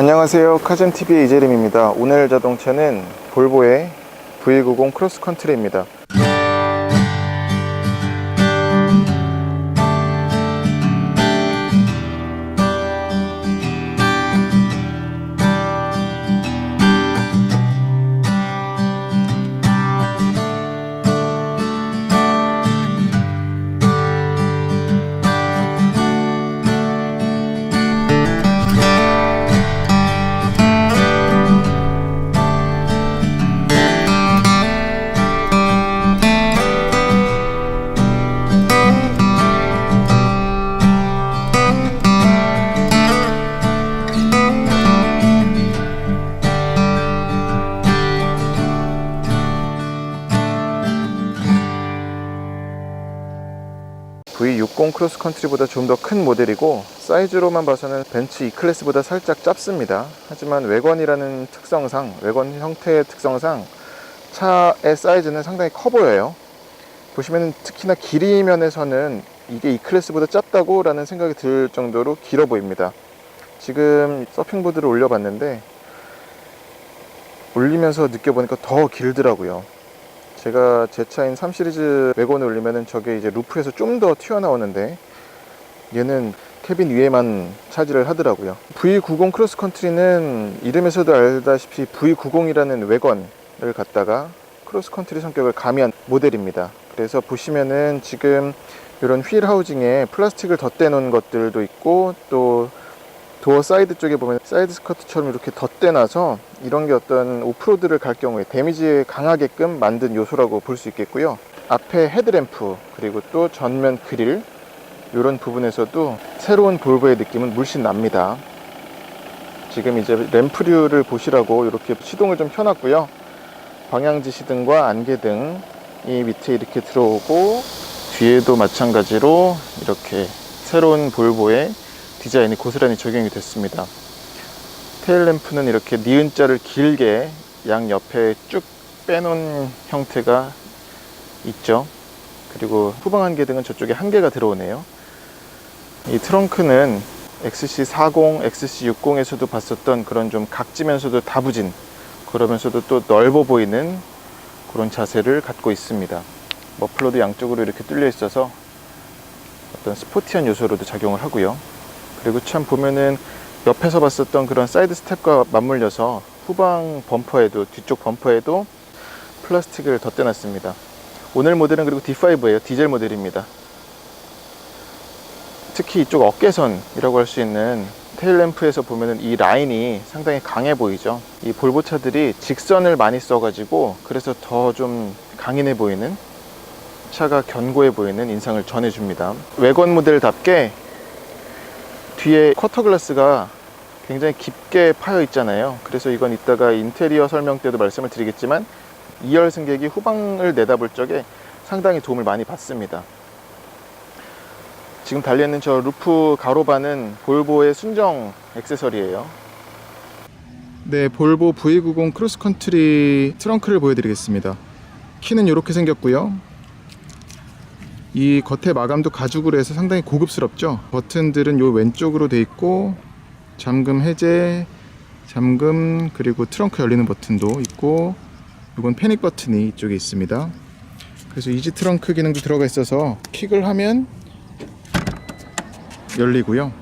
안녕하세요, 카젠TV의 이재림입니다. 오늘 자동차는 볼보의 V90 크로스컨트리입니다. V60 크로스컨트리보다 좀 더 큰 모델이고, 사이즈로만 봐서는 벤츠 E클래스보다 살짝 작습니다. 하지만 외관이라는 특성상, 외관 형태의 특성상 차의 사이즈는 상당히 커 보여요. 보시면 특히나 길이 면에서는 이게 E클래스보다 작다고 라는 생각이 들 정도로 길어 보입니다. 지금 서핑보드를 올려봤는데 올리면서 느껴보니까 더 길더라고요. 제가 제 차인 3시리즈 외관을 올리면은 저게 이제 루프에서 좀 더 튀어나오는데 얘는 캐빈 위에만 차지를 하더라고요. V90 크로스컨트리는 이름에서도 알다시피 V90이라는 외관을 갖다가 크로스컨트리 성격을 가미한 모델입니다. 그래서 보시면은 지금 이런 휠 하우징에 플라스틱을 덧대 놓은 것들도 있고, 또 도어 사이드 쪽에 보면 사이드 스커트처럼 이렇게 덧대놔서 이런 게 어떤 오프로드를 갈 경우에 데미지에 강하게끔 만든 요소라고 볼 수 있겠고요. 앞에 헤드램프, 그리고 또 전면 그릴, 이런 부분에서도 새로운 볼보의 느낌은 물씬 납니다. 지금 이제 램프류를 보시라고 이렇게 시동을 좀 켜놨고요. 방향 지시등과 안개등이 밑에 이렇게 들어오고, 뒤에도 마찬가지로 이렇게 새로운 볼보의 디자인이 고스란히 적용이 됐습니다. 테일램프는 이렇게 니은자를 길게 양 옆에 쭉 빼놓은 형태가 있죠. 그리고 후방 안개등은 저쪽에 한 개가 들어오네요. 이 트렁크는 XC40, XC60에서도 봤었던 그런 좀 각지면서도 다부진, 그러면서도 또 넓어 보이는 그런 자세를 갖고 있습니다. 머플러도 양쪽으로 이렇게 뚫려 있어서 어떤 스포티한 요소로도 작용을 하고요. 그리고 참 보면은 옆에서 봤었던 그런 사이드 스텝과 맞물려서 후방 범퍼에도, 뒤쪽 범퍼에도 플라스틱을 덧대놨습니다. 오늘 모델은 그리고 D5예요. 디젤 모델입니다. 특히 이쪽 어깨선이라고 할 수 있는 테일램프에서 보면은 이 라인이 상당히 강해 보이죠. 이 볼보 차들이 직선을 많이 써가지고 그래서 더 좀 강인해 보이는, 차가 견고해 보이는 인상을 전해줍니다. 외관 모델답게 뒤에 쿼터 글라스가 굉장히 깊게 파여 있잖아요. 그래서 이건 이따가 인테리어 설명 때도 말씀을 드리겠지만 2열 승객이 후방을 내다볼 적에 상당히 도움을 많이 받습니다. 지금 달려있는 저 루프 가로바는 볼보의 순정 액세서리예요. 네, 볼보 V90 크로스컨트리 트렁크를 보여드리겠습니다. 키는 이렇게 생겼고요. 이 겉에 마감도 가죽으로 해서 상당히 고급스럽죠. 버튼들은 요 왼쪽으로 돼 있고, 잠금 해제, 잠금, 그리고 트렁크 열리는 버튼도 있고, 이건 패닉 버튼이 이쪽에 있습니다. 그래서 이지 트렁크 기능도 들어가 있어서 킥을 하면 열리고요.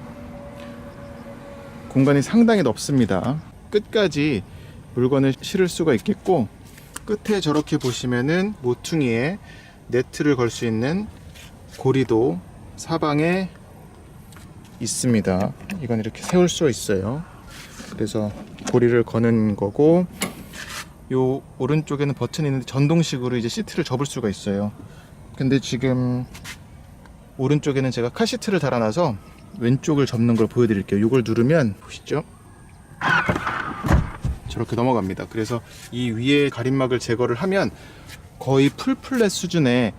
공간이 상당히 넓습니다. 끝까지 물건을 실을 수가 있겠고, 끝에 저렇게 보시면은 모퉁이에 네트를 걸 수 있는 고리도 사방에 있습니다. 이건 이렇게 세울 수 있어요. 그래서 고리를 거는 거고, 요 오른쪽에는 버튼이 있는데 전동식으로 이제 시트를 접을 수가 있어요. 근데 지금 오른쪽에는 제가 카시트를 달아놔서 왼쪽을 접는 걸 보여드릴게요. 이걸 누르면 보시죠, 저렇게 넘어갑니다. 그래서 이 위에 가림막을 제거를 하면 거의 풀플랫 수준의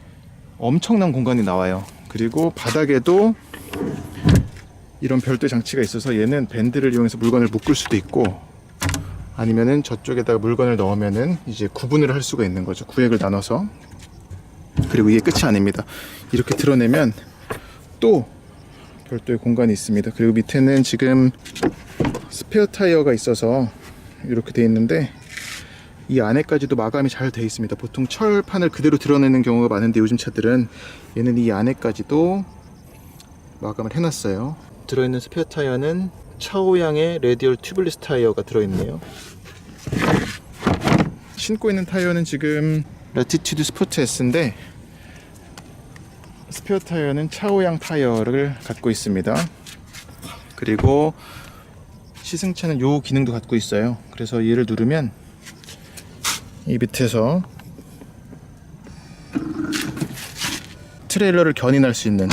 엄청난 공간이 나와요. 그리고 바닥에도 이런 별도의 장치가 있어서 얘는 밴드를 이용해서 물건을 묶을 수도 있고, 아니면은 저쪽에다가 물건을 넣으면은 이제 구분을 할 수가 있는 거죠. 구획을 나눠서. 그리고 이게 끝이 아닙니다. 이렇게 드러내면 또 별도의 공간이 있습니다. 그리고 밑에는 지금 스페어 타이어가 있어서 이렇게 돼 있는데 이 안에까지도 마감이 잘 돼 있습니다. 보통 철판을 그대로 드러내는 경우가 많은데 요즘 차들은 얘는 이 안에까지도 마감을 해놨어요. 들어있는 스페어 타이어는 차오양의 레디얼 튜블리스 타이어가 들어있네요. 신고 있는 타이어는 지금 라티튜드 스포츠 S인데 스페어 타이어는 차오양 타이어를 갖고 있습니다. 그리고 시승차는 요 기능도 갖고 있어요. 그래서 얘를 누르면 이 밑에서 트레일러를 견인할 수 있는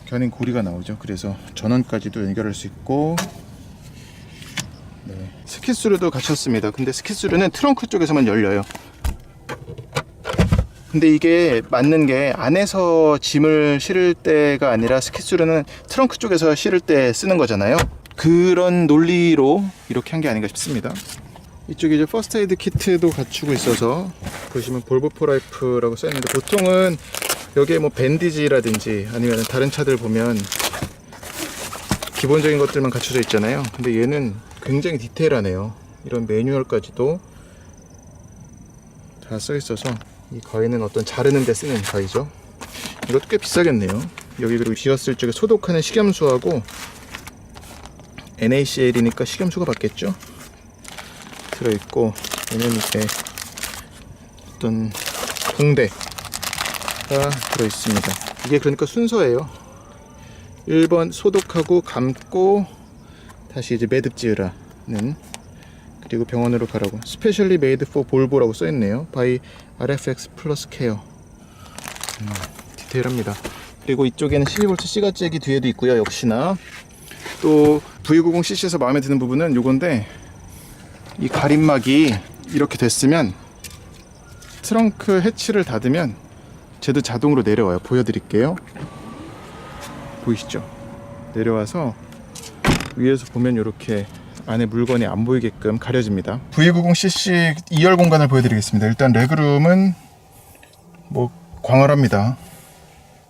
견인 고리가 나오죠. 그래서 전원까지도 연결할 수 있고, 네. 스키스루도 갖췄습니다. 근데 스키스루는 트렁크 쪽에서만 열려요. 근데 이게 맞는 게 안에서 짐을 실을 때가 아니라 스키스루는 트렁크 쪽에서 실을 때 쓰는 거잖아요. 그런 논리로 이렇게 한 게 아닌가 싶습니다. 이쪽에 이제 퍼스트 에이드 키트도 갖추고 있어서 보시면 볼보 포라이프라고 써있는데 보통은 여기에 뭐 밴디지라든지 아니면 다른 차들 보면 기본적인 것들만 갖춰져 있잖아요. 근데 얘는 굉장히 디테일하네요. 이런 매뉴얼까지도 다 써 있어서 이 가위는 어떤 자르는 데 쓰는 가위죠. 이것도 꽤 비싸겠네요. 여기 그리고 쥐었을 적에 소독하는 식염수하고 NaCl이니까 식염수가 맞겠죠? 들어있고, 얘는 이렇게 어떤 붕대가 들어있습니다. 이게 그러니까 순서예요. 1번 소독하고 감고 다시 이제 매듭 지으라는, 그리고 병원으로 가라고. Specially made for Volvo라고 써있네요. by RFX Plus Care. 디테일합니다. 그리고 이쪽에는 12V C가잭이 뒤에도 있고요. 역시나 또 V90cc에서 마음에 드는 부분은 요건데, 이 가림막이 이렇게 됐으면 트렁크 해치를 닫으면 쟤도 자동으로 내려와요. 보여드릴게요. 보이시죠? 내려와서 위에서 보면 이렇게 안에 물건이 안 보이게끔 가려집니다. V90cc 2열 공간을 보여드리겠습니다. 일단 레그룸은 뭐 광활합니다.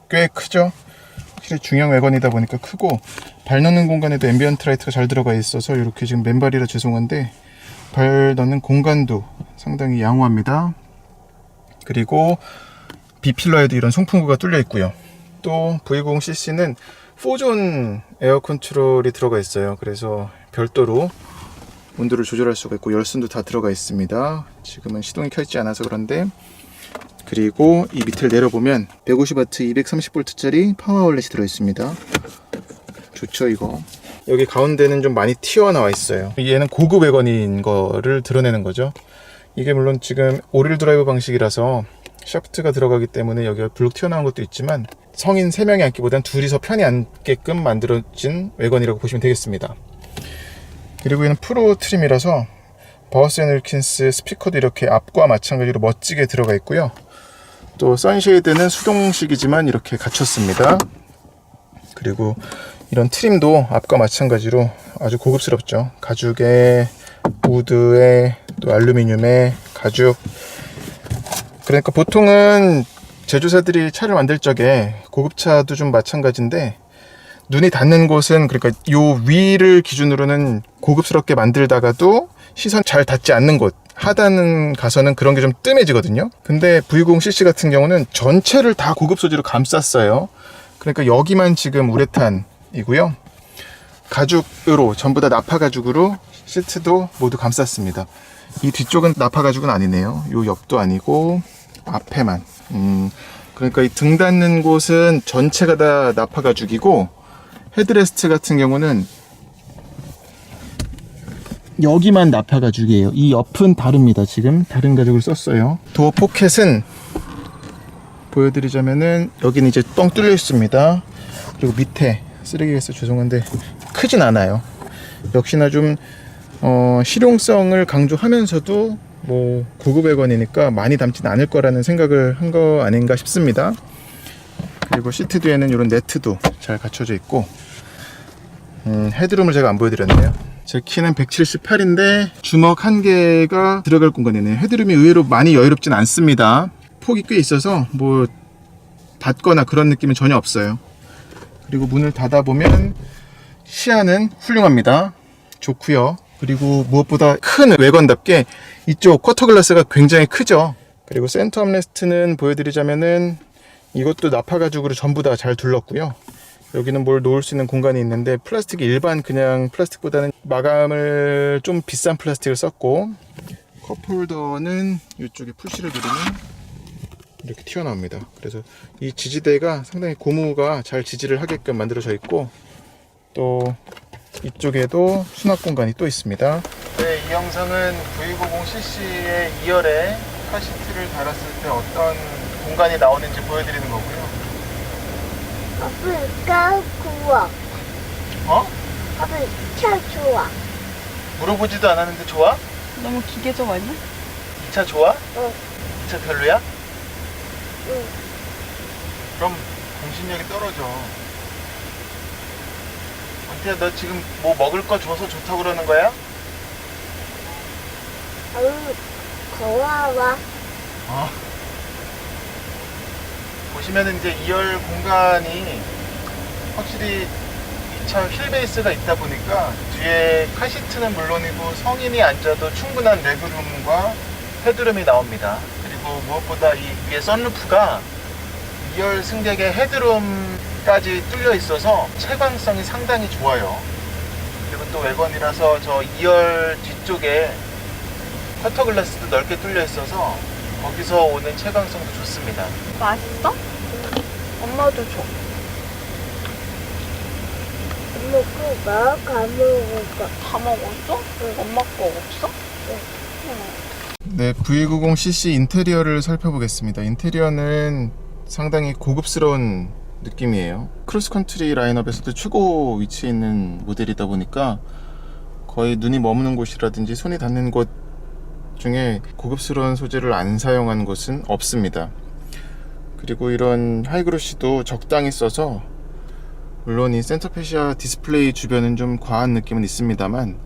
꽤 크죠? 확실히 중형 외관이다 보니까 크고, 발 넣는 공간에도 앰비언트 라이트가 잘 들어가 있어서 이렇게 지금 맨발이라 죄송한데 발 넣는 공간도 상당히 양호합니다. 그리고 B필러에도 이런 송풍구가 뚫려 있고요. 또 V90cc는 4존 에어 컨트롤이 들어가 있어요. 그래서 별도로 온도를 조절할 수가 있고 열선도 다 들어가 있습니다. 지금은 시동이 켜있지 않아서 그런데. 그리고 이 밑을 내려보면 150W 230V짜리 파워아울렛이 들어있습니다. 좋죠 이거. 여기 가운데는 좀 많이 튀어나와 있어요. 얘는 고급 외관인 거를 드러내는 거죠. 이게 물론 지금 오릴 드라이브 방식이라서 샤프트가 들어가기 때문에 여기가 블록 튀어나온 것도 있지만 성인 3명이 앉기보단 둘이서 편히 앉게끔 만들어진 외관이라고 보시면 되겠습니다. 그리고 얘는 프로 트림이라서 바우스 앤 윌킨스 스피커도 이렇게 앞과 마찬가지로 멋지게 들어가 있고요. 또 선쉐이드는 수동식이지만 이렇게 갖췄습니다. 그리고 이런 트림도 앞과 마찬가지로 아주 고급스럽죠. 가죽에 우드에 또 알루미늄에 가죽. 그러니까 보통은 제조사들이 차를 만들 적에 고급차도 좀 마찬가지인데 눈이 닿는 곳은, 그러니까 요 위를 기준으로는 고급스럽게 만들다가도 시선 잘 닿지 않는 곳, 하단 가서는 그런 게 좀 뜸해지거든요. 근데 V90cc 같은 경우는 전체를 다 고급 소재로 감쌌어요. 그러니까 여기만 지금 우레탄이고요. 가죽으로 전부 다 나파 가죽으로 시트도 모두 감쌌습니다. 이 뒤쪽은 나파 가죽은 아니네요. 요 옆도 아니고 앞에만. 그러니까 이 등 닿는 곳은 전체가 다 나파 가죽이고, 헤드레스트 같은 경우는 여기만 나파 가죽이에요. 이 옆은 다릅니다. 지금 다른 가죽을 썼어요. 도어 포켓은 보여드리자면은 여기는 이제 뻥 뚫려 있습니다. 그리고 밑에 쓰레기가 죄송한데 크진 않아요. 역시나 좀 실용성을 강조하면서도 뭐 고급 외관이니까 많이 담진 않을 거라는 생각을 한 거 아닌가 싶습니다. 그리고 시트 뒤에는 이런 네트도 잘 갖춰져 있고, 헤드룸을 제가 안 보여드렸네요. 제 키는 178인데 주먹 1개가 들어갈 공간이네요. 헤드룸이 의외로 많이 여유롭진 않습니다. 폭이 꽤 있어서 뭐 닫거나 그런 느낌은 전혀 없어요. 그리고 문을 닫아보면 시야는 훌륭합니다. 좋고요. 그리고 무엇보다 큰 외관답게 이쪽 쿼터 글라스가 굉장히 크죠. 그리고 센터 암레스트는 보여드리자면은 이것도 나파 가죽으로 전부 다 잘 둘렀고요. 여기는 뭘 놓을 수 있는 공간이 있는데 플라스틱이 일반 그냥 플라스틱보다는 마감을 좀 비싼 플라스틱을 썼고, 컵홀더는 이쪽에 푸시를 누르면 이렇게 튀어나옵니다. 그래서 이 지지대가 상당히 고무가 잘 지지를 하게끔 만들어져 있고, 또 이쪽에도 수납 공간이 또 있습니다. 네, 이 영상은 V90cc의 2열에 카시트를 달았을 때 어떤 공간이 나오는지 보여드리는 거고요. 아빠 좋아. 어? 아빠 차 좋아. 물어보지도 않았는데 좋아? 너무 기계적 아니야? 이 차 좋아? 응. 이 차 별로야? 응. 그럼 공신력이 떨어져. 원태야, 너 지금 뭐 먹을 거 줘서 좋다고 그러는 거야? 아유, 고마워. 어. 보시면은 이제 2열 공간이 확실히 이 차 휠베이스가 있다 보니까 뒤에 카시트는 물론이고 성인이 앉아도 충분한 레그룸과 헤드룸이 나옵니다. 그리고 무엇보다 이 위에 썬루프가 2열 승객의 헤드룸까지 뚫려 있어서 채광성이 상당히 좋아요. 그리고 또 외관이라서 저 2열 뒤쪽에 쿼터 글라스도 넓게 뚫려 있어서 거기서 오는 채광성도 좋습니다. 맛있어? 엄마도 줘. 엄마 그거 가먹을까? 다 먹었어? 엄마 거 없어? 네, V90cc 인테리어를 살펴보겠습니다. 인테리어는 상당히 고급스러운 느낌이에요. 크로스컨트리 라인업에서도 최고 위치에 있는 모델이다 보니까 거의 눈이 머무는 곳이라든지 손이 닿는 곳 중에 고급스러운 소재를 안 사용한 곳은 없습니다. 그리고 이런 하이그로시도 적당히 써서, 물론 이 센터페시아 디스플레이 주변은 좀 과한 느낌은 있습니다만,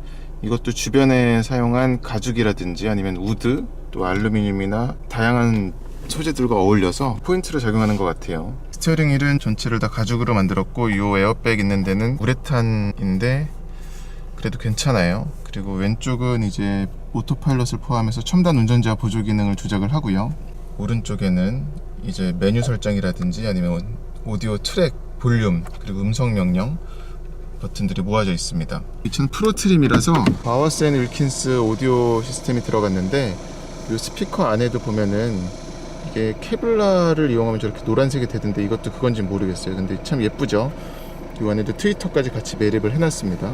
이것도 주변에 사용한 가죽이라든지 아니면 우드, 또 알루미늄이나 다양한 소재들과 어울려서 포인트로 작용하는 것 같아요. 스티어링 휠은 전체를 다 가죽으로 만들었고, 이 에어백 있는 데는 우레탄인데 그래도 괜찮아요. 그리고 왼쪽은 이제 오토파일럿을 포함해서 첨단 운전자 보조 기능을 조작을 하고요. 오른쪽에는 이제 메뉴 설정이라든지 아니면 오디오 트랙, 볼륨, 그리고 음성 명령 버튼들이 모아져 있습니다. 이 차는 프로 트림이라서 바워스 앤 윌킨스 오디오 시스템이 들어갔는데, 이 스피커 안에도 보면은 이게 케블라를 이용하면 저렇게 노란색이 되던데 이것도 그건지 모르겠어요. 근데 참 예쁘죠? 이 안에도 트위터까지 같이 매립을 해놨습니다.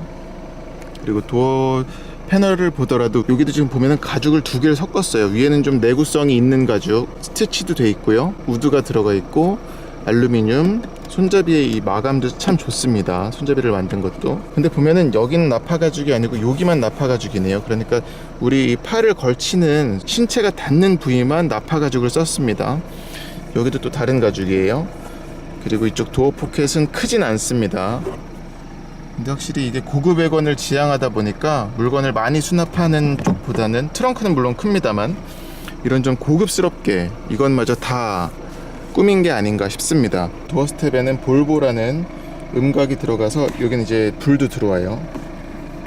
그리고 도어 패널을 보더라도 여기도 지금 보면은 가죽을 두 개를 섞었어요. 위에는 좀 내구성이 있는 가죽, 스티치도 돼 있고요. 우드가 들어가 있고, 알루미늄, 손잡이의 이 마감도 참 좋습니다. 손잡이를 만든 것도. 근데 보면은 여기는 나파 가죽이 아니고 여기만 나파 가죽이네요. 그러니까 우리 팔을 걸치는 신체가 닿는 부위만 나파 가죽을 썼습니다. 여기도 또 다른 가죽이에요. 그리고 이쪽 도어 포켓은 크진 않습니다. 근데 확실히 이게 고급 외관을 지향하다 보니까 물건을 많이 수납하는 쪽보다는, 트렁크는 물론 큽니다만, 이런 좀 고급스럽게 이것마저 다 꾸민 게 아닌가 싶습니다. 도어 스텝에는 볼보라는 음각이 들어가서 여기는 이제 불도 들어와요,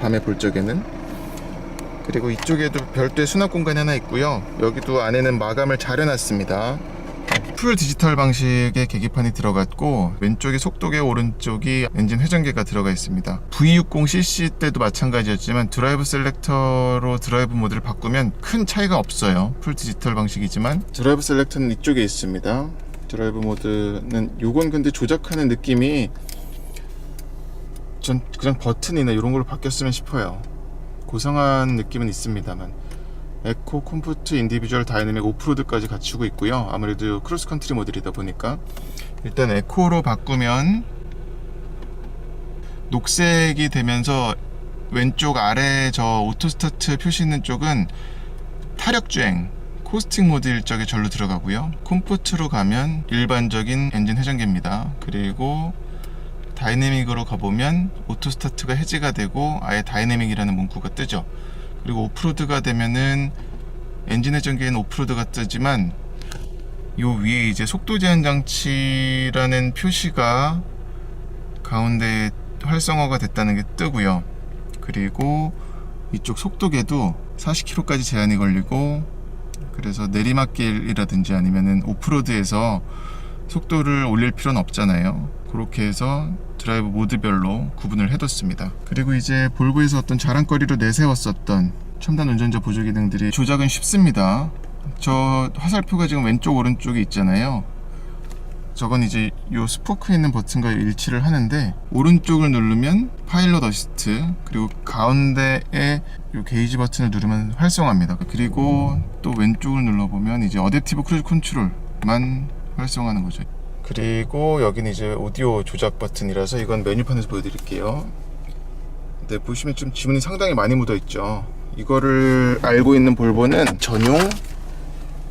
밤에 볼 적에는. 그리고 이쪽에도 별도의 수납 공간이 하나 있고요. 여기도 안에는 마감을 잘 해놨습니다. 풀 디지털 방식의 계기판이 들어갔고, 왼쪽이 속도계, 오른쪽이 엔진 회전계가 들어가 있습니다. V60cc 때도 마찬가지였지만 드라이브 셀렉터로 드라이브 모드를 바꾸면 큰 차이가 없어요. 풀 디지털 방식이지만 드라이브 셀렉터는 이쪽에 있습니다. 드라이브 모드는 요건 근데 조작하는 느낌이 전 그냥 버튼이나 이런 걸로 바뀌었으면 싶어요. 고상한 느낌은 있습니다만. 에코, 컴포트, 인디비주얼, 다이내믹, 오프로드까지 갖추고 있고요. 아무래도 크로스컨트리 모델이다 보니까. 일단 에코로 바꾸면 녹색이 되면서 왼쪽 아래 저 오토스타트 표시 있는 쪽은 타력주행, 코스팅 모드 일적에 절로 들어가고요. 컴포트로 가면 일반적인 엔진 회전계입니다. 그리고 다이내믹으로 가보면 오토스타트가 해제가 되고 아예 다이내믹이라는 문구가 뜨죠. 그리고 오프로드가 되면은 엔진 회전계에는 오프로드가 뜨지만 요 위에 이제 속도 제한 장치라는 표시가 가운데 활성화가 됐다는 게 뜨고요. 그리고 이쪽 속도계도 40km까지 제한이 걸리고, 그래서 내리막길이라든지 아니면은 오프로드에서 속도를 올릴 필요는 없잖아요. 그렇게 해서 드라이브 모드별로 구분을 해뒀습니다. 그리고 이제 볼보에서 어떤 자랑거리로 내세웠었던 첨단 운전자 보조 기능들이 조작은 쉽습니다. 저 화살표가 지금 왼쪽 오른쪽에 있잖아요. 저건 이제 요 스포크에 있는 버튼과 일치를 하는데, 오른쪽을 누르면 파일럿 어시스트, 그리고 가운데에 요 게이지 버튼을 누르면 활성화합니다. 그리고 또 왼쪽을 눌러보면 이제 어댑티브 크루즈 컨트롤만 활성화하는 거죠. 그리고 여기는 이제 오디오 조작 버튼이라서 이건 메뉴판에서 보여드릴게요. 네, 보시면 좀 지문이 상당히 많이 묻어 있죠. 이거를 알고 있는 볼보는 전용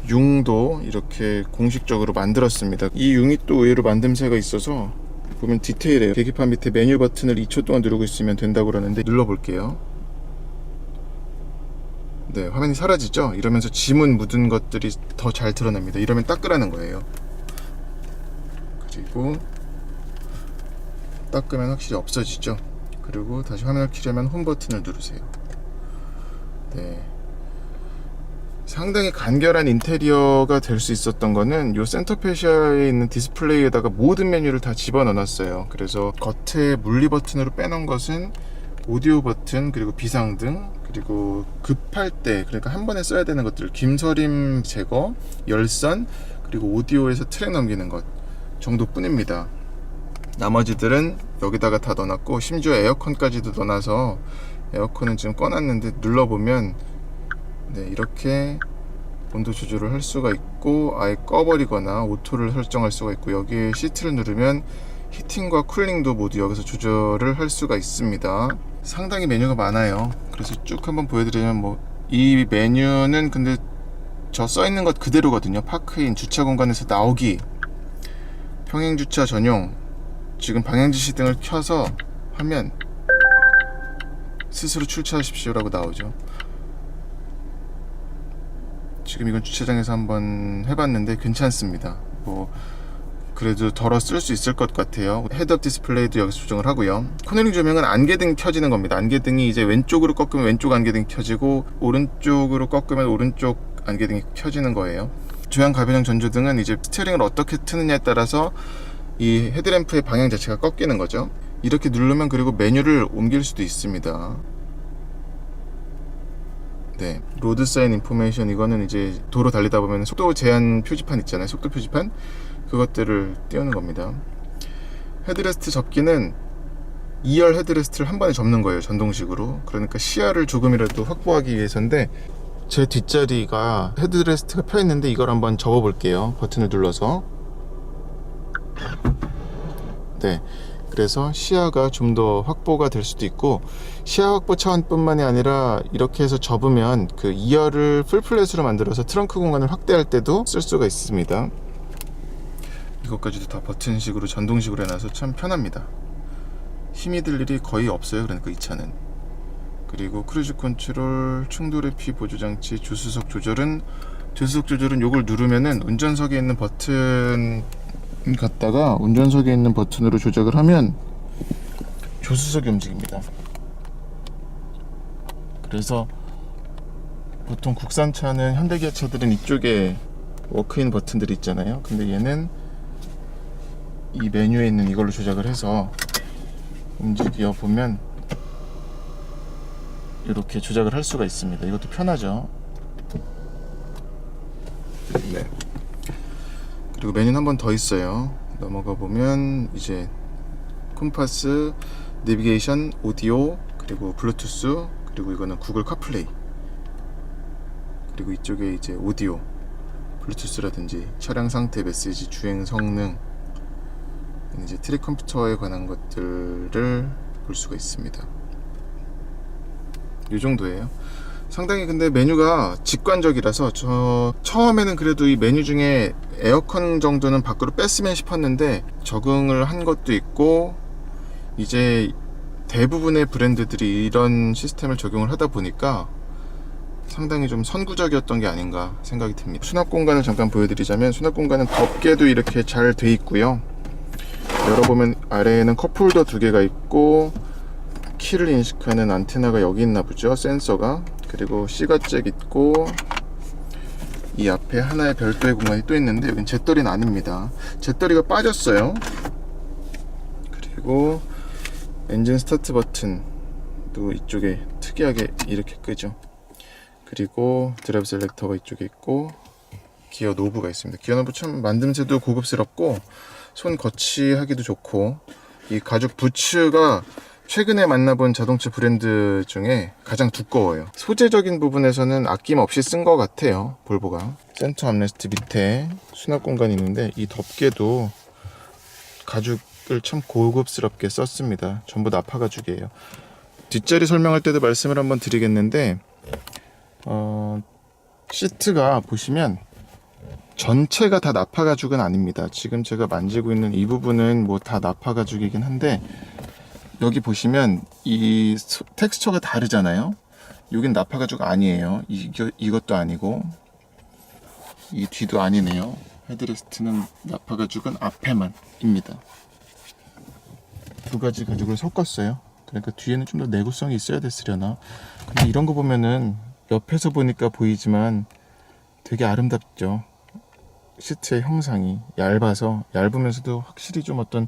융도 이렇게 공식적으로 만들었습니다. 이 융이 또 의외로 만듦새가 있어서 보면 디테일해요. 계기판 밑에 메뉴 버튼을 2초 동안 누르고 있으면 된다고 그러는데, 눌러볼게요. 네, 화면이 사라지죠? 이러면서 지문 묻은 것들이 더 잘 드러납니다. 이러면 닦으라는 거예요. 그리고 닦으면 확실히 없어지죠. 그리고 다시 화면을 켜려면 홈 버튼을 누르세요. 네, 상당히 간결한 인테리어가 될 수 있었던 거는 요 센터 페시아에 있는 디스플레이에다가 모든 메뉴를 다 집어넣어놨어요. 그래서 겉에 물리 버튼으로 빼놓은 것은 오디오 버튼, 그리고 비상등, 그리고 급할 때, 그러니까 한 번에 써야 되는 것들, 김서림 제거, 열선, 그리고 오디오에서 트랙 넘기는 것 정도뿐입니다. 나머지들은 여기다가 다 넣어놨고, 심지어 에어컨까지도 넣어놔서, 에어컨은 지금 꺼놨는데 눌러보면 네, 이렇게 온도 조절을 할 수가 있고, 아예 꺼버리거나 오토를 설정할 수가 있고, 여기에 시트를 누르면 히팅과 쿨링도 모두 여기서 조절을 할 수가 있습니다. 상당히 메뉴가 많아요. 그래서 쭉 한번 보여드리면, 이 메뉴는 근데 저 써있는 것 그대로거든요. 파크인, 주차 공간에서 나오기, 평행주차 전용, 지금 방향지시 등을 켜서 하면 스스로 출차하십시오 라고 나오죠. 지금 이건 주차장에서 한번 해봤는데 괜찮습니다. 그래도 덜어 쓸 수 있을 것 같아요. 헤드업 디스플레이도 여기서 조정을 하고요. 코너링 조명은 안개등이 켜지는 겁니다. 안개등이 이제 왼쪽으로 꺾으면 왼쪽 안개등이 켜지고, 오른쪽으로 꺾으면 오른쪽 안개등이 켜지는 거예요. 조향 가변형 전조등은 이제 스티어링을 어떻게 트느냐에 따라서 이 헤드램프의 방향 자체가 꺾이는 거죠. 이렇게 누르면 그리고 메뉴를 옮길 수도 있습니다. 네, 로드 사인 인포메이션, 이거는 이제 도로 달리다 보면 속도 제한 표지판 있잖아요. 속도 표지판, 그것들을 띄우는 겁니다. 헤드레스트 접기는 2열 헤드레스트를 한 번에 접는 거예요, 전동식으로. 그러니까 시야를 조금이라도 확보하기 위해서인데, 제 뒷자리가 헤드레스트가 펴 있는데 이걸 한번 접어 볼게요. 버튼을 눌러서. 네, 그래서 시야가 좀 더 확보가 될 수도 있고, 시야 확보 차원뿐만이 아니라 이렇게 해서 접으면 그 2열을 풀플랫으로 만들어서 트렁크 공간을 확대할 때도 쓸 수가 있습니다. 이것까지도 다 버튼식으로 전동식으로 해놔서 참 편합니다. 힘이 들 일이 거의 없어요. 그러니까 이 차는. 그리고 크루즈 컨트롤, 충돌 회피 보조장치, 조수석 조절은 요걸 누르면은 운전석에 있는 버튼 갖다가 운전석에 있는 버튼으로 조작을 하면 조수석이 움직입니다. 그래서 보통 국산차는, 현대기아차들은 이쪽에 워크인 버튼들이 있잖아요. 근데 얘는 이 메뉴에 있는 이걸로 조작을 해서 움직여 보면 이렇게 조작을 할 수가 있습니다. 이것도 편하죠. 네. 그리고 메뉴는 한 번 더 있어요. 넘어가 보면 이제 콤파스, 내비게이션, 오디오, 그리고 블루투스, 그리고 이거는 구글 카플레이, 그리고 이쪽에 이제 오디오, 블루투스라든지 차량 상태, 메시지, 주행 성능, 이제 트랙 컴퓨터에 관한 것들을 볼 수가 있습니다. 이 정도예요. 상당히 근데 메뉴가 직관적이라서, 저 처음에는 그래도 이 메뉴 중에 에어컨 정도는 밖으로 뺐으면 싶었는데 적응을 한 것도 있고, 이제 대부분의 브랜드들이 이런 시스템을 적용을 하다 보니까 상당히 좀 선구적이었던 게 아닌가 생각이 듭니다. 수납 공간을 잠깐 보여드리자면, 수납 공간은 덮개도 이렇게 잘 돼 있고요. 열어보면 아래에는 컵홀더 2개가 있고, 키를 인식하는 안테나가 여기 있나 보죠. 센서가. 그리고 C가잭 있고 이 앞에 하나의 별도의 공간이 또 있는데 여긴 잿더리는 아닙니다. 잿더리가 빠졌어요. 그리고 엔진 스타트 버튼도 이쪽에 특이하게 이렇게 끄죠. 그리고 드라이브 셀렉터가 이쪽에 있고 기어 노브가 있습니다. 기어 노브 참 만듦새도 고급스럽고 손 거치하기도 좋고, 이 가죽 부츠가 최근에 만나본 자동차 브랜드 중에 가장 두꺼워요. 소재적인 부분에서는 아낌없이 쓴 것 같아요. 볼보가. 센터 암레스트 밑에 수납 공간이 있는데 이 덮개도 가죽을 참 고급스럽게 썼습니다. 전부 나파 가죽이에요. 뒷자리 설명할 때도 말씀을 한번 드리겠는데 시트가 보시면 전체가 다 나파 가죽은 아닙니다. 지금 제가 만지고 있는 이 부분은 뭐 다 나파 가죽이긴 한데 여기 보시면 이 텍스처가 다르잖아요. 여긴 나파 가죽 아니에요. 이것도 아니고 이 뒤도 아니네요. 헤드레스트는 나파 가죽은 앞에만입니다. 두 가지 가죽을 섞었어요. 그러니까 뒤에는 좀 더 내구성이 있어야 됐으려나. 근데 이런 거 보면은 옆에서 보니까 보이지만 되게 아름답죠. 시트의 형상이 얇으면서도 확실히 좀 어떤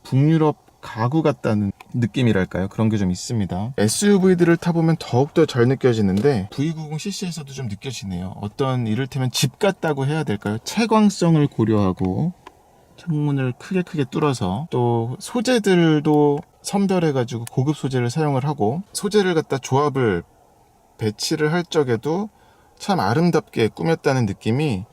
북유럽 가구 같다는 느낌이랄까요? 그런 게 좀 있습니다. SUV들을 타보면 더욱더 잘 느껴지는데 V90cc에서도 좀 느껴지네요. 어떤 이를테면 집 같다고 해야 될까요? 채광성을 고려하고 창문을 크게 뚫어서, 또 소재들도 선별해가지고 고급 소재를 사용을 하고, 소재를 갖다 조합을 배치를 할 적에도 참 아름답게 꾸몄다는 느낌이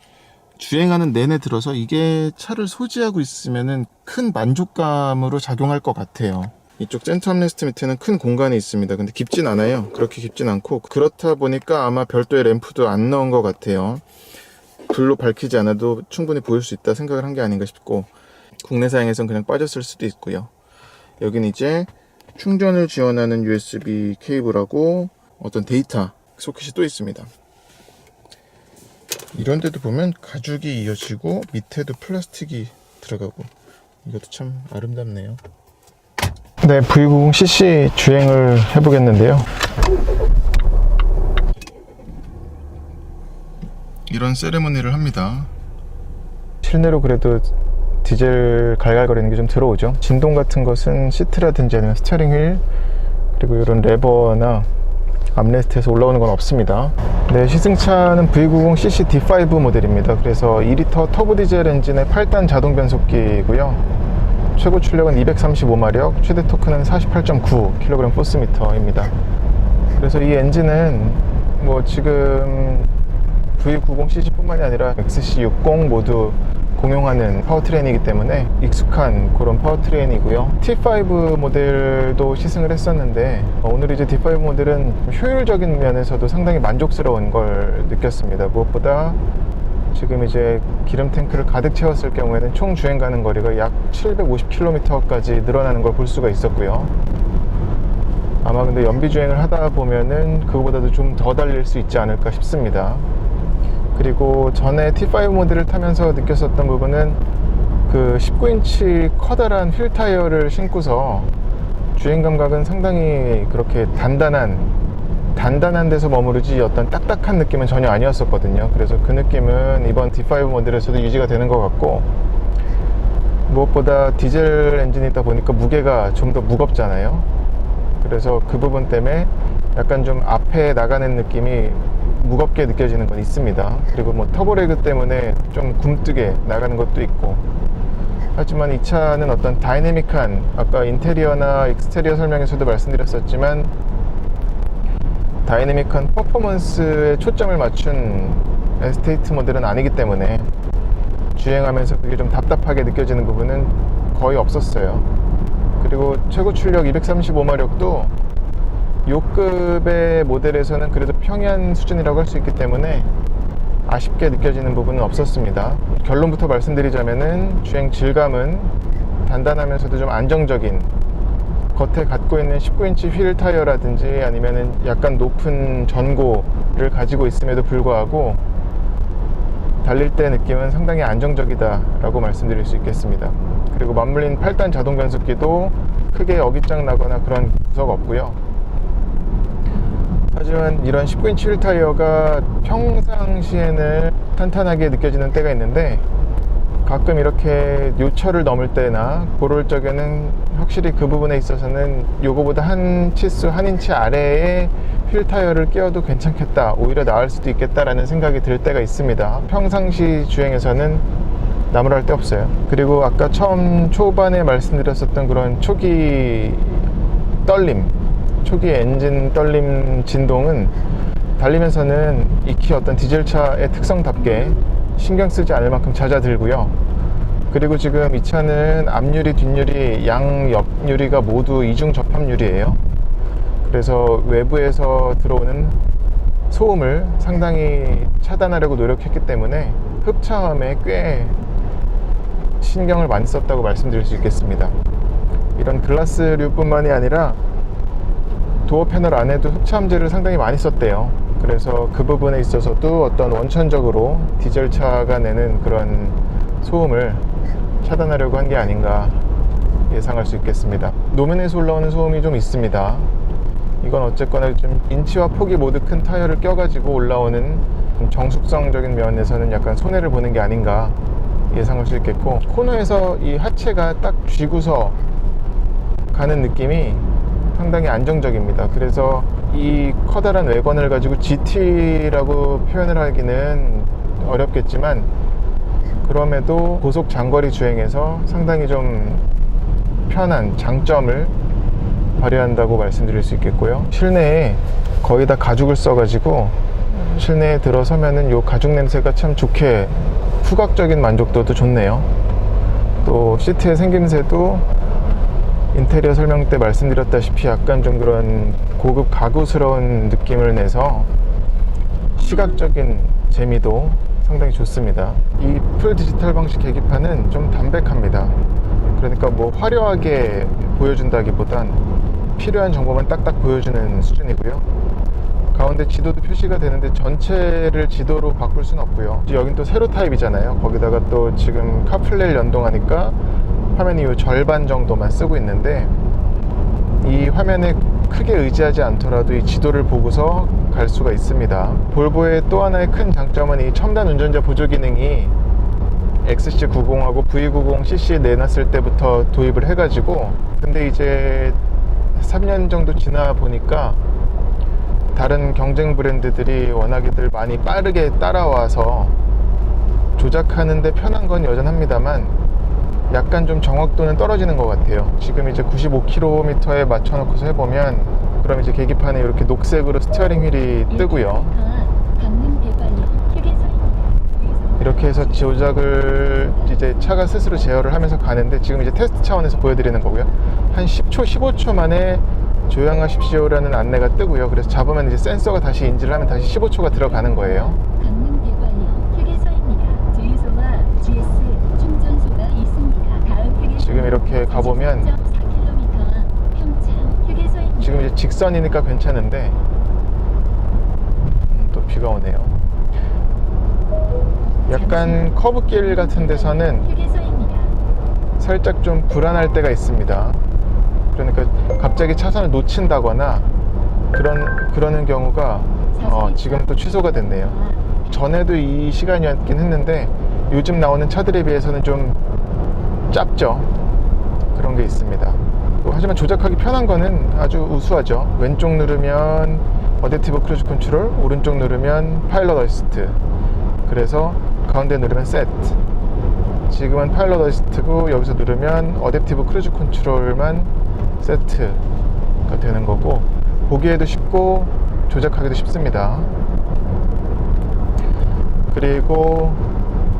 주행하는 내내 들어서 이게 차를 소지하고 있으면은 큰 만족감으로 작용할 것 같아요. 이쪽 센터 암레스트 밑에는 큰 공간이 있습니다. 근데 깊진 않아요. 그렇게 깊진 않고, 그렇다 보니까 아마 별도의 램프도 안 넣은 것 같아요. 불로 밝히지 않아도 충분히 보일 수 있다 생각을 한 게 아닌가 싶고, 국내사양에선 그냥 빠졌을 수도 있고요. 여긴 이제 충전을 지원하는 USB 케이블하고 어떤 데이터 소켓이 또 있습니다. 이런 데도 보면 가죽이 이어지고 밑에도 플라스틱이 들어가고, 이것도 참 아름답네요. 네, V90cc 주행을 해보겠는데요. 이런 세레머니를 합니다. 실내로 그래도 디젤 갈갈거리는 게 좀 들어오죠. 진동 같은 것은 시트라든지 아니면 스티어링 휠, 그리고 이런 레버나 암레스트에서 올라오는 건 없습니다. 네, 시승차는 V90cc D5 모델입니다. 그래서 2리터 터보 디젤 엔진의 8단 자동 변속기이고요. 최고 출력은 235마력, 최대 토크는 48.9kg 포스미터입니다. 그래서 이 엔진은 뭐 지금 V90cc 뿐만이 아니라 XC60 모두 공용하는 파워트레인이기 때문에 익숙한 그런 파워트레인이고요. T5 모델도 시승을 했었는데 오늘 이제 D5 모델은 효율적인 면에서도 상당히 만족스러운 걸 느꼈습니다. 무엇보다 지금 이제 기름 탱크를 가득 채웠을 경우에는 총 주행 가는 거리가 약 750km까지 늘어나는 걸 볼 수가 있었고요. 아마 근데 연비 주행을 하다 보면은 그거보다도 좀 더 달릴 수 있지 않을까 싶습니다. 그리고 전에 T5 모델을 타면서 느꼈었던 부분은 그 19인치 커다란 휠 타이어를 신고서 주행 감각은 상당히 그렇게 단단한 데서 머무르지 어떤 딱딱한 느낌은 전혀 아니었었거든요. 그래서 그 느낌은 이번 D5 모델에서도 유지가 되는 것 같고, 무엇보다 디젤 엔진이다 보니까 무게가 좀 더 무겁잖아요. 그래서 그 부분 때문에 약간 좀 앞에 나가는 느낌이 무겁게 느껴지는 건 있습니다. 그리고 뭐 터보레그 때문에 좀 굼뜨게 나가는 것도 있고, 하지만 이 차는 어떤 다이내믹한, 아까 인테리어나 익스테리어 설명에서도 말씀드렸었지만 다이내믹한 퍼포먼스에 초점을 맞춘 에스테이트 모델은 아니기 때문에 주행하면서 그게 좀 답답하게 느껴지는 부분은 거의 없었어요. 그리고 최고 출력 235마력도 요급의 모델에서는 그래도 평이한 수준이라고 할 수 있기 때문에 아쉽게 느껴지는 부분은 없었습니다. 결론부터 말씀드리자면은 주행 질감은 단단하면서도 좀 안정적인, 겉에 갖고 있는 19인치 휠 타이어라든지 아니면은 약간 높은 전고를 가지고 있음에도 불구하고 달릴 때 느낌은 상당히 안정적이다 라고 말씀드릴 수 있겠습니다. 그리고 맞물린 8단 자동 변속기도 크게 어깃장 나거나 그런 구석 없고요. 하지만 이런 19인치 휠 타이어가 평상시에는 탄탄하게 느껴지는 때가 있는데 가끔 이렇게 요철을 넘을 때나 그럴 적에는 확실히 그 부분에 있어서는 요거보다 한 치수 한 인치 아래에 휠 타이어를 끼워도 괜찮겠다, 오히려 나을 수도 있겠다라는 생각이 들 때가 있습니다. 평상시 주행에서는 나무랄 데 없어요. 그리고 아까 처음 초반에 말씀드렸었던 그런 초기 떨림, 초기 엔진 떨림 진동은 달리면서는 익히 어떤 디젤차의 특성답게 신경 쓰지 않을 만큼 잦아들고요. 그리고 지금 이 차는 앞유리, 뒷유리, 양 옆유리가 모두 이중 접합유리예요. 그래서 외부에서 들어오는 소음을 상당히 차단하려고 노력했기 때문에 흡차음에 꽤 신경을 많이 썼다고 말씀드릴 수 있겠습니다. 이런 글라스류뿐만이 아니라 도어 패널 안에도 흡차음제를 상당히 많이 썼대요. 그래서 그 부분에 있어서도 어떤 원천적으로 디젤차가 내는 그런 소음을 차단하려고 한 게 아닌가 예상할 수 있겠습니다. 노면에서 올라오는 소음이 좀 있습니다. 이건 어쨌거나 좀 인치와 폭이 모두 큰 타이어를 껴가지고 올라오는 정숙성적인 면에서는 약간 손해를 보는 게 아닌가 예상할 수 있겠고, 코너에서 이 하체가 딱 쥐고서 가는 느낌이 상당히 안정적입니다. 그래서 이 커다란 외관을 가지고 GT라고 표현을 하기는 어렵겠지만 그럼에도 고속 장거리 주행에서 상당히 좀 편한 장점을 발휘한다고 말씀드릴 수 있겠고요. 실내에 거의 다 가죽을 써가지고 실내에 들어서면은 요 가죽 냄새가 참 좋게 후각적인 만족도도 좋네요. 또 시트의 생김새도 인테리어 설명 때 말씀드렸다시피 약간 좀 그런 고급 가구스러운 느낌을 내서 시각적인 재미도 상당히 좋습니다. 이 풀 디지털 방식 계기판은 좀 담백합니다. 그러니까 뭐 화려하게 보여준다기보단 필요한 정보만 딱딱 보여주는 수준이고요. 가운데 지도도 표시가 되는데 전체를 지도로 바꿀 수는 없고요. 여긴 또 세로 타입이잖아요. 거기다가 또 지금 카플레이를 연동하니까 화면이 요 절반 정도만 쓰고 있는데 이 화면에 크게 의지하지 않더라도 이 지도를 보고서 갈 수가 있습니다. 볼보의 또 하나의 큰 장점은 이 첨단 운전자 보조 기능이 XC90하고 V90cc 내놨을 때부터 도입을 해가지고, 근데 이제 3년 정도 지나 보니까 다른 경쟁 브랜드들이 워낙에들 많이 빠르게 따라와서 조작하는데 편한 건 여전합니다만 약간 좀 정확도는 떨어지는 것 같아요. 지금 이제 95km에 맞춰놓고서 해보면, 그럼 이제 계기판에 이렇게 녹색으로 스티어링 휠이 뜨고요. 이렇게 해서 조작을 이제 차가 스스로 제어를 하면서 가는데, 지금 이제 테스트 차원에서 보여드리는 거고요. 한 10초, 15초 만에 조향하십시오라는 안내가 뜨고요. 그래서 잡으면 이제 센서가 다시 인지를 하면 다시 15초가 들어가는 거예요. 강릉 대관역 휴게소입니다. 주유소와 GS 충전소가 있습니다. 다음 휴게소 지금 이렇게 가보면 4km 평창 휴게소입니다. 지금 이제 직선이니까 괜찮은데 또 비가 오네요. 약간 커브길 같은 데서는 휴게소입니다. 살짝 좀 불안할 때가 있습니다. 그러니까 갑자기 차선을 놓친다거나 그러는 경우가 지금 또 취소가 됐네요. 전에도 이 시간이었긴 했는데 요즘 나오는 차들에 비해서는 좀 짧죠. 그런 게 있습니다. 하지만 조작하기 편한 거는 아주 우수하죠. 왼쪽 누르면 어댑티브 크루즈 컨트롤, 오른쪽 누르면 파일럿 어시스트, 그래서 가운데 누르면 셋. 지금은 파일럿 어시스트고 여기서 누르면 어댑티브 크루즈 컨트롤만 세트가 되는 거고, 보기에도 쉽고 조작하기도 쉽습니다. 그리고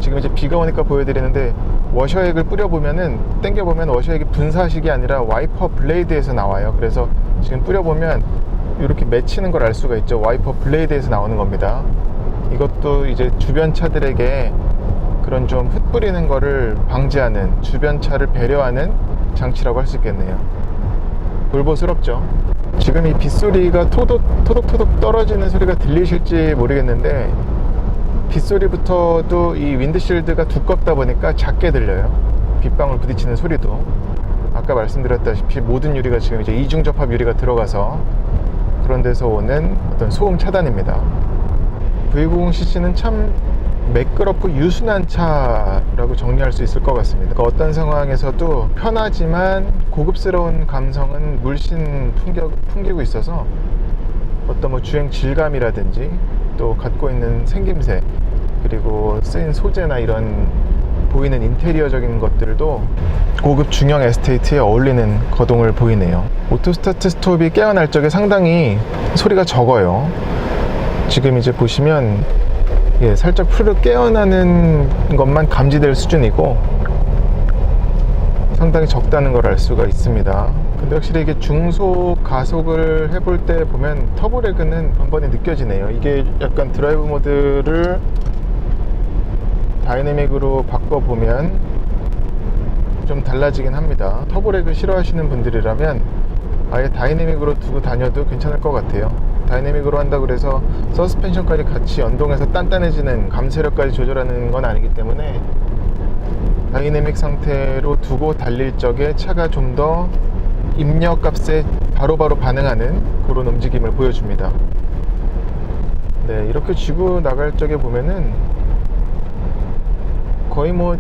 지금 이제 비가 오니까 보여드리는데 워셔액을 뿌려보면은, 당겨보면 워셔액이 분사식이 아니라 와이퍼 블레이드에서 나와요. 그래서 지금 뿌려보면 이렇게 맺히는 걸 알 수가 있죠. 와이퍼 블레이드에서 나오는 겁니다. 이것도 이제 주변 차들에게 그런 좀 흩뿌리는 거를 방지하는, 주변 차를 배려하는 장치라고 할 수 있겠네요. 볼보스럽죠. 지금 이 빗소리가 토독토독 떨어지는 소리가 들리실지 모르겠는데 빗소리부터도 이 윈드실드가 두껍다 보니까 작게 들려요. 빗방울 부딪히는 소리도. 아까 말씀드렸다시피 모든 유리가 지금 이제 이중 접합 유리가 들어가서 그런 데서 오는 어떤 소음 차단입니다. V90cc는 참 매끄럽고 유순한 차라고 정리할 수 있을 것 같습니다. 그러니까 어떤 상황에서도 편하지만 고급스러운 감성은 물씬 풍기고 있어서 어떤 뭐 주행 질감이라든지 또 갖고 있는 생김새 그리고 쓰인 소재나 이런 보이는 인테리어적인 것들도 고급 중형 에스테이트에 어울리는 거동을 보이네요. 오토 스타트 스톱이 깨어날 적에 상당히 소리가 적어요. 지금 이제 보시면 살짝 푸르륵 깨어나는 것만 감지될 수준이고 상당히 적다는 걸 알 수가 있습니다. 근데 확실히 이게 중속 가속을 해볼 때 보면 터보레그는 번번이 느껴지네요. 이게 약간 드라이브 모드를 다이내믹으로 바꿔보면 좀 달라지긴 합니다. 터보레그 싫어하시는 분들이라면 아예 다이내믹으로 두고 다녀도 괜찮을 것 같아요. 다이내믹으로 한다고 해서 서스펜션까지 같이 연동해서 단단해지는 감쇄력까지 조절하는 건 아니기 때문에 다이내믹 상태로 두고 달릴 적에 차가 좀 더 입력값에 바로바로 반응하는 그런 움직임을 보여줍니다. 네, 이렇게 쥐고 나갈 적에 보면은 거의 뭐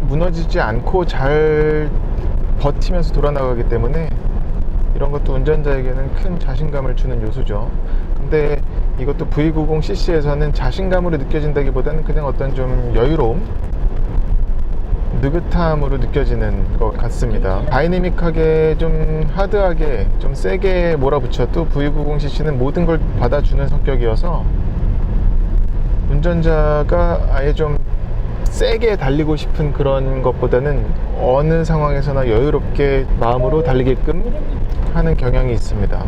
무너지지 않고 잘 버티면서 돌아나가기 때문에 이런 것도 운전자에게는 큰 자신감을 주는 요소죠. 근데 이것도 V90cc에서는 자신감으로 느껴진다기보다는 그냥 어떤 좀 여유로움, 느긋함으로 느껴지는 것 같습니다. 다이내믹하게 좀 하드하게 좀 세게 몰아붙여도 V90cc는 모든 걸 받아주는 성격이어서 운전자가 아예 좀 세게 달리고 싶은 그런 것보다는 어느 상황에서나 여유롭게 마음으로 달리게끔 하는 경향이 있습니다.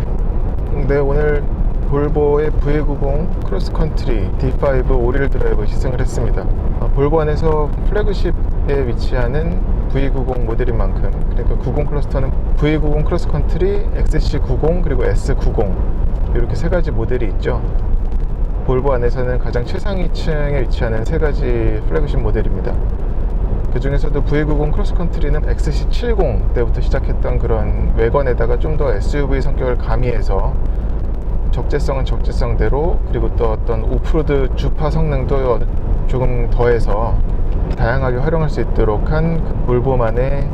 근데 오늘 볼보의 V90 크로스컨트리 D5 오릴 드라이브 시승을 했습니다. 볼보 안에서 플래그십에 위치하는 V90 모델인 만큼 그러니까 90 클러스터는 V90 크로스컨트리, XC90 그리고 S90 이렇게 세 가지 모델이 있죠. 볼보 안에서는 가장 최상위층에 위치하는 세 가지 플래그십 모델입니다. 그 중에서도 V90 크로스컨트리는 XC70 때부터 시작했던 그런 외관에다가 좀 더 SUV 성격을 가미해서 적재성은 적재성대로 그리고 또 어떤 오프로드 주파 성능도 조금 더해서 다양하게 활용할 수 있도록 한 볼보만의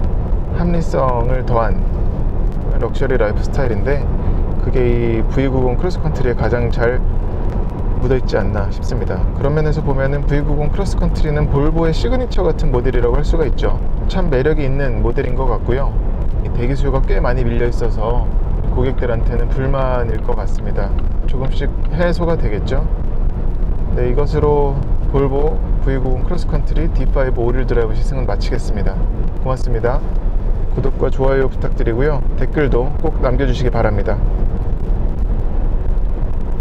합리성을 더한 럭셔리 라이프 스타일인데 그게 이 V90 크로스컨트리에 가장 잘 묻어있지 않나 싶습니다. 그런 면에서 보면은 V90 크로스컨트리는 볼보의 시그니처 같은 모델이라고 할 수가 있죠. 참 매력이 있는 모델인 것 같고요. 대기 수요가 꽤 많이 밀려 있어서 고객들한테는 불만일 것 같습니다. 조금씩 해소가 되겠죠. 네, 이것으로 볼보 V90 크로스컨트리 D5 오릴 드라이브 시승은 마치겠습니다. 고맙습니다. 구독과 좋아요 부탁드리고요. 댓글도 꼭 남겨주시기 바랍니다.